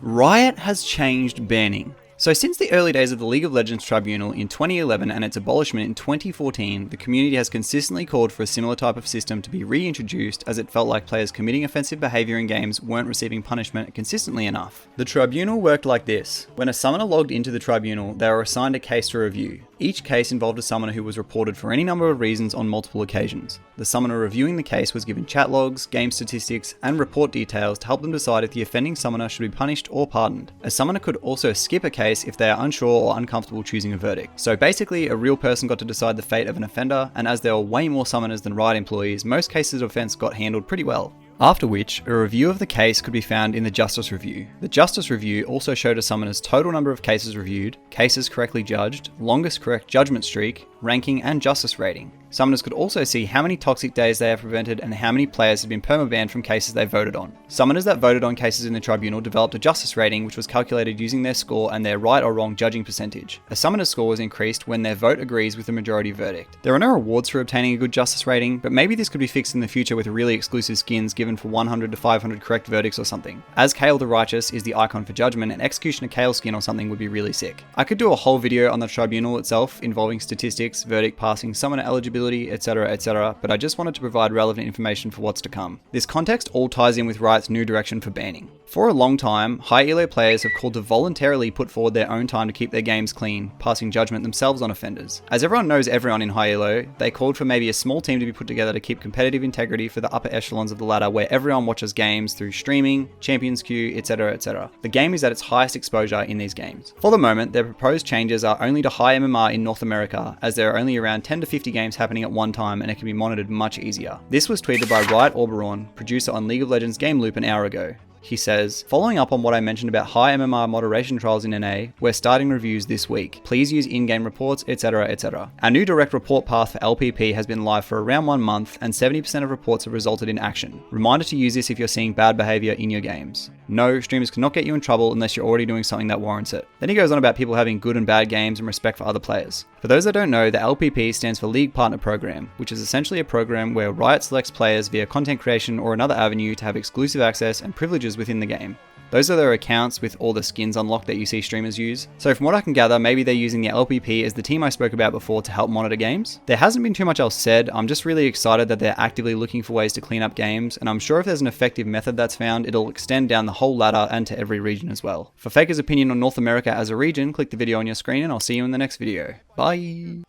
Riot has changed banning. So since the early days of the League of Legends Tribunal in 2011 and its abolishment in 2014, the community has consistently called for a similar type of system to be reintroduced, as it felt like players committing offensive behaviour in games weren't receiving punishment consistently enough. The Tribunal worked like this. When a summoner logged into the Tribunal, they were assigned a case to review. Each case involved a summoner who was reported for any number of reasons on multiple occasions. The summoner reviewing the case was given chat logs, game statistics, and report details to help them decide if the offending summoner should be punished or pardoned. A summoner could also skip a case if they are unsure or uncomfortable choosing a verdict. So basically, a real person got to decide the fate of an offender, and as there were way more summoners than Riot employees, most cases of offense got handled pretty well. After which, a review of the case could be found in the Justice Review. The Justice Review also showed a summoner's total number of cases reviewed, cases correctly judged, longest correct judgment streak, ranking, and justice rating. Summoners could also see how many toxic days they have prevented and how many players have been permabanned from cases they voted on. Summoners that voted on cases in the tribunal developed a justice rating, which was calculated using their score and their right or wrong judging percentage. A summoner's score was increased when their vote agrees with the majority verdict. There are no rewards for obtaining a good justice rating, but maybe this could be fixed in the future with really exclusive skins given for 100 to 500 correct verdicts or something. As Kale the Righteous is the icon for judgment, an Executioner Kale skin or something would be really sick. I could do a whole video on the tribunal itself involving statistics, verdict passing, summoner eligibility, etc, but I just wanted to provide relevant information for what's to come. This context all ties in with Riot's new direction for banning. For a long time, high elo players have called to voluntarily put forward their own time to keep their games clean, passing judgment themselves on offenders. As everyone knows everyone in high elo, they called for maybe a small team to be put together to keep competitive integrity for the upper echelons of the ladder, where everyone watches games through streaming, champions queue, etc. The game is at its highest exposure in these games. For the moment, their proposed changes are only to high MMR in North America, as there are only around 10 to 50 games happening at one time and it can be monitored much easier. This was tweeted by Riot Oberon, producer on League of Legends Game Loop, an hour ago. He says, following up on what I mentioned about high MMR moderation trials in NA, we're starting reviews this week. Please use in-game reports, etc. Our new direct report path for LPP has been live for around 1 month, and 70% of reports have resulted in action. Reminder to use this if you're seeing bad behavior in your games. No, streamers cannot get you in trouble unless you're already doing something that warrants it. Then he goes on about people having good and bad games and respect for other players. For those that don't know, the LPP stands for League Partner Program, which is essentially a program where Riot selects players via content creation or another avenue to have exclusive access and privileges within the game. Those are their accounts with all the skins unlocked that you see streamers use. So from what I can gather, maybe they're using the LPP as the team I spoke about before to help monitor games. There hasn't been too much else said. I'm just really excited that they're actively looking for ways to clean up games, and I'm sure if there's an effective method that's found, it'll extend down the whole ladder and to every region as well. For Faker's opinion on North America as a region, click the video on your screen and I'll see you in the next video. Bye!